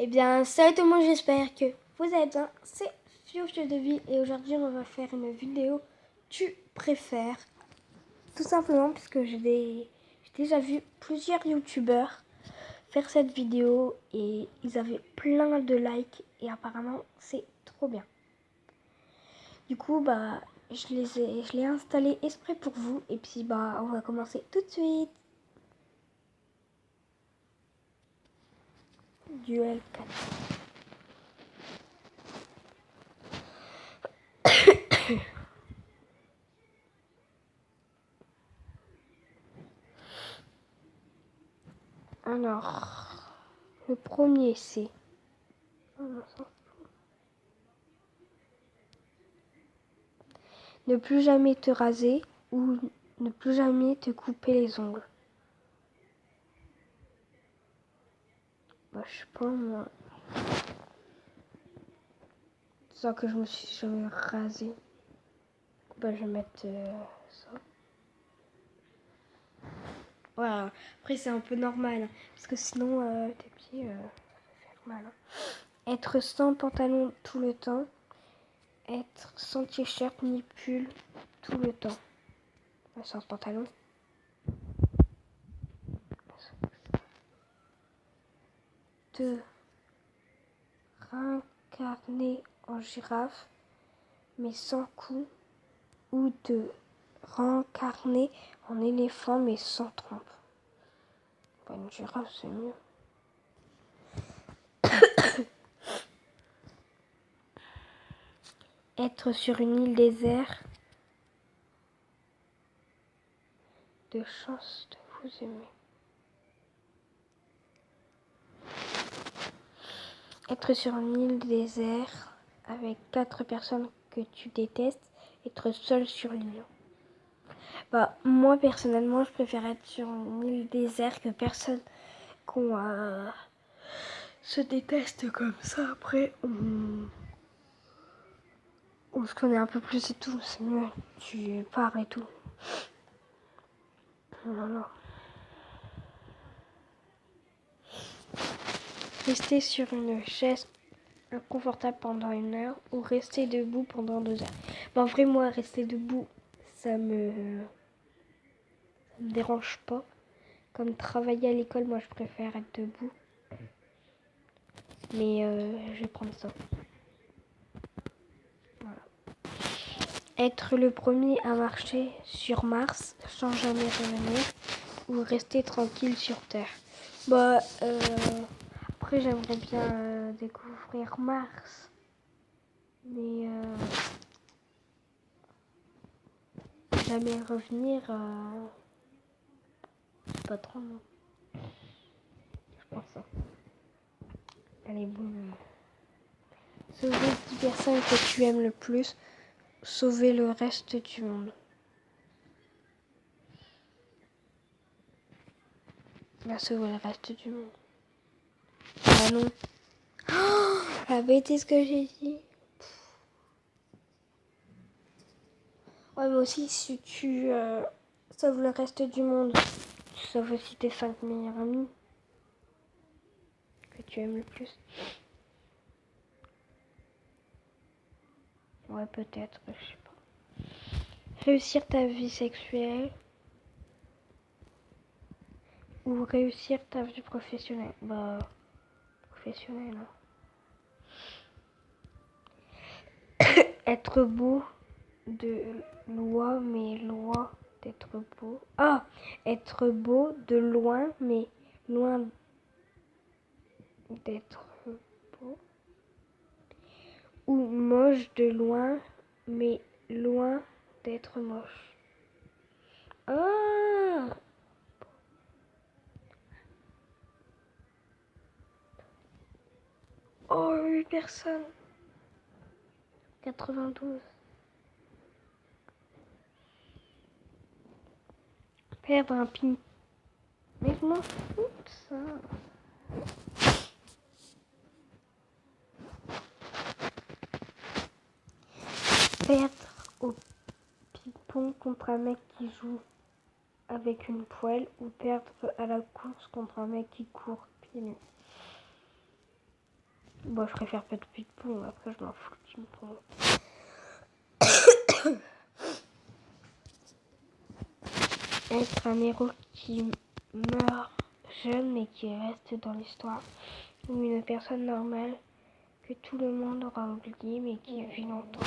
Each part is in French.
Eh bien, salut tout le monde, j'espère que vous allez bien. C'est Fiofio de Vie et aujourd'hui on va faire une vidéo tu préfères. Tout simplement parce que j'ai déjà vu plusieurs youtubeurs faire cette vidéo et ils avaient plein de likes et apparemment c'est trop bien. Du coup, je l'ai installé exprès pour vous et puis on va commencer tout de suite. Duel 4. Alors, le premier c'est... Ne plus jamais te raser ou ne plus jamais te couper les ongles. Je sais pas moi. Sans que je me suis jamais rasé. Je vais mettre ça. Voilà. Après c'est un peu normal. Parce que sinon tes pieds ça fait mal. Être sans pantalon tout le temps. Être sans t-shirt ni pull tout le temps. Sans pantalon. Te réincarner en girafe mais sans cou. Ou te réincarner en éléphant mais sans trompe. Une girafe c'est mieux. Être sur une île déserte. De chance de vous aimer. Être sur une île déserte avec 4 personnes que tu détestes. Être seul sur l'île. Moi personnellement je préfère être sur une île déserte que personne qu'on se déteste comme ça. Après on se connaît un peu plus et tout, c'est mieux. Tu pars et tout. Voilà. Rester sur une chaise inconfortable pendant 1 heure ou rester debout pendant 2 heures. En vrai, moi, rester debout, ça me dérange pas. Comme travailler à l'école, moi, je préfère être debout. Mais je vais prendre ça. Voilà. Être le premier à marcher sur Mars sans jamais revenir ou rester tranquille sur Terre. Après, j'aimerais bien découvrir Mars. Mais jamais revenir, c'est pas trop non. Je pense ça. Allez, bon. Sauver 10 personnes que tu aimes le plus. Sauver le reste du monde. Sauver le reste du monde. Ah non. Oh, la bêtise que j'ai dit. Ouais, mais aussi, si tu sauves le reste du monde, tu sauves aussi tes 5 meilleurs amis que tu aimes le plus. Ouais, peut-être, je sais pas. Réussir ta vie sexuelle ou réussir ta vie professionnelle. Professionnelle. Être beau de loin, mais loin d'être beau. Ah, être beau de loin, mais loin d'être beau. Ou moche de loin, mais loin d'être moche. Ah! Oh, 8 personnes. 92. Perdre un pin. Mais je m'en fous de ça. Perdre au ping-pong contre un mec qui joue avec une poêle ou perdre à la course contre un mec qui court pieds nus. Bon, je préfère pas de ping-pong, après je m'en fous de ping-pong. Être un héros qui meurt jeune mais qui reste dans l'histoire. Ou une personne normale que tout le monde aura oublié mais qui vit longtemps.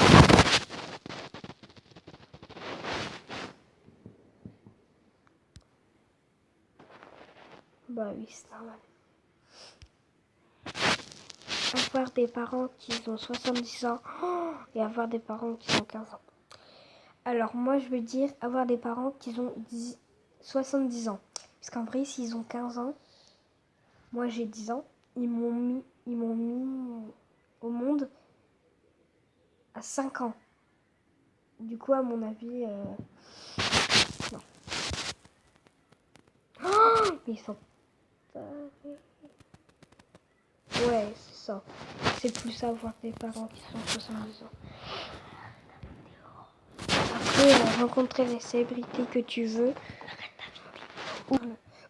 Bah oui, c'est normal. Avoir des parents qui ont 70 ans et avoir des parents qui ont 15 ans. Alors moi je veux dire avoir des parents qui ont 70 ans. Parce qu'en vrai s'ils ont 15 ans, moi j'ai 10 ans, ils m'ont mis au monde à 5 ans. Du coup à mon avis, non. Oh, ils sont ouais, c'est ça. C'est plus ça avoir des parents qui sont 70 ans. Après, rencontrer les célébrités que tu veux.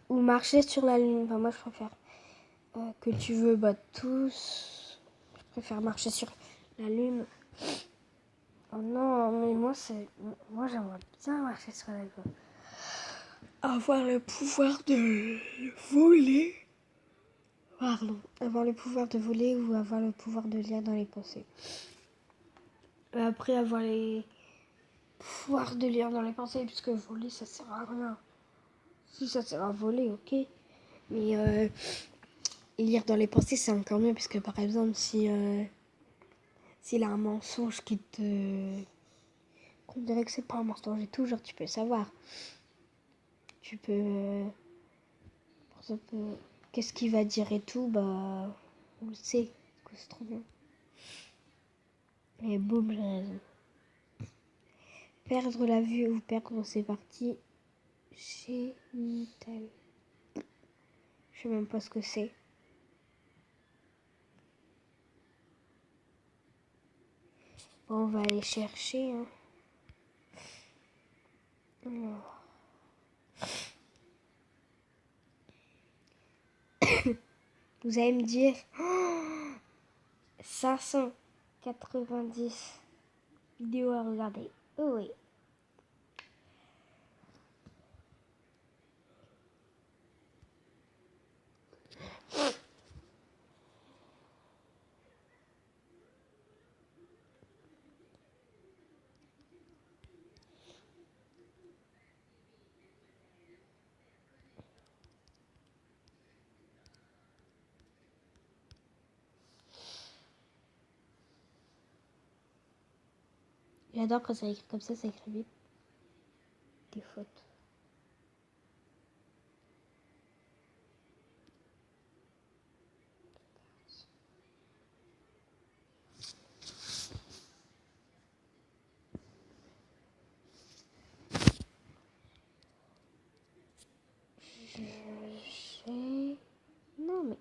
Ou marcher sur la lune. Enfin, moi, je préfère que tu veux, tous. Je préfère marcher sur la lune. Oh non, mais moi, j'aimerais bien marcher sur la lune. Avoir le pouvoir de voler. Pardon. Avoir le pouvoir de voler ou avoir le pouvoir de lire dans les pensées. Après, avoir les pouvoirs de lire dans les pensées, puisque voler, ça sert à rien. Si ça sert à voler, ok. Mais lire dans les pensées, c'est encore mieux, parce que par exemple, s'il a un mensonge qui te... On dirait que c'est pas un mensonge et tout, genre tu peux savoir. Tu peux... par exemple, qu'est-ce qu'il va dire et tout, bah... on le sait, que c'est trop bien. Et boum, j'ai raison. Perdre la vue ou perdre ses parties génitales. Je sais même pas ce que c'est. Bon, on va aller chercher. Hein. Alors. Vous allez me dire 590 vidéos à regarder. Oh oui. J'adore quand ça écrit comme ça écrit vite. Des fautes. Non mais...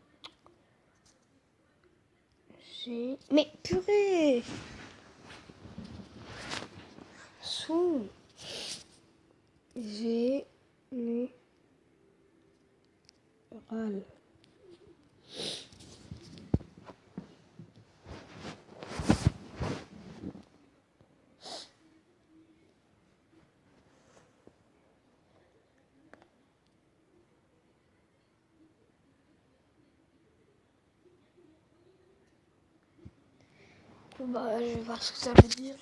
Mais purée Sous... Général. Bah, je vais voir ce que ça veut dire.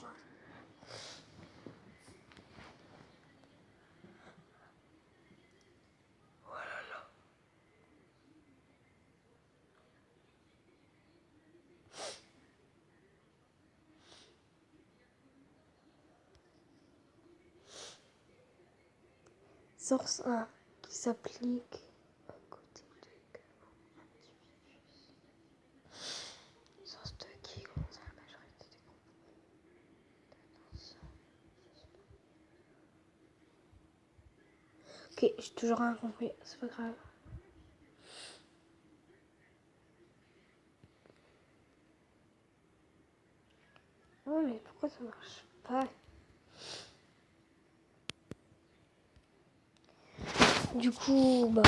Oh là là. Source 1 qui s'applique à côté de source 2 qui contient la majorité des groupes. Ok, j'ai toujours rien compris, c'est pas grave. Oh mais pourquoi ça marche pas? Du coup, bah...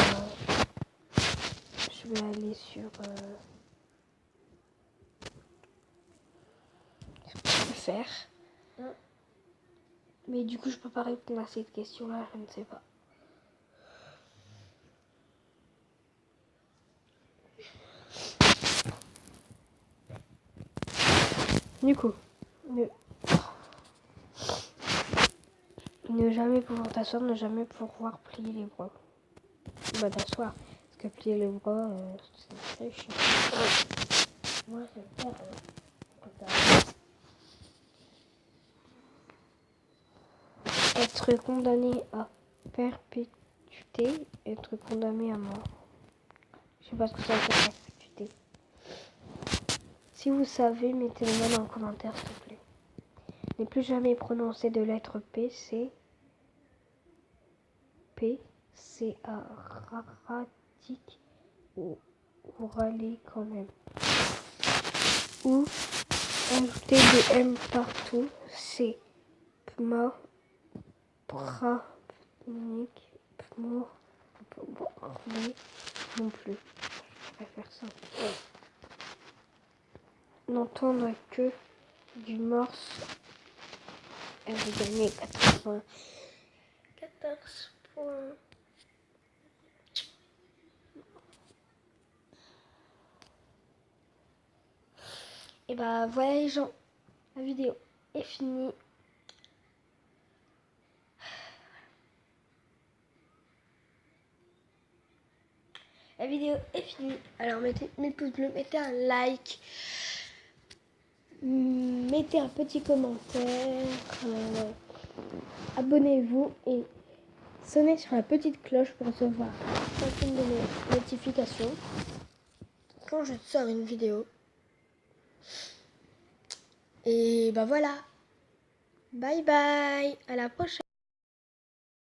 je vais aller sur... préfères. Mais du coup, je peux pas répondre à cette question-là, je ne sais pas. Du coup, ne jamais pouvoir t'asseoir, ne jamais pouvoir plier les bras. Bah t'asseoir, parce que plier les bras, c'est très chiant. Moi, je vais faire être condamné à perpétuité, être condamné à mort. Je sais pas ce que ça veut dire perpétuité. Si vous savez, mettez-le moi dans le commentaire, s'il te plaît. Ne plus jamais prononcer de lettre P, c'est P, C, A, ratique ou râler quand même. Ou ajouter des M partout, c'est pma, pranique, pmo, mais non plus. Je préfère ça. N'entendre que du morse. Elle a gagné 14 points. 14 points. Et bah voilà les gens, la vidéo est finie. La vidéo est finie. Alors mettez 1000 pouces bleus, mettez un like, mettez un petit commentaire, abonnez-vous et sonnez sur la petite cloche pour recevoir chacune de mes notifications quand je sors une vidéo. Et bah voilà. Bye bye. À la prochaine.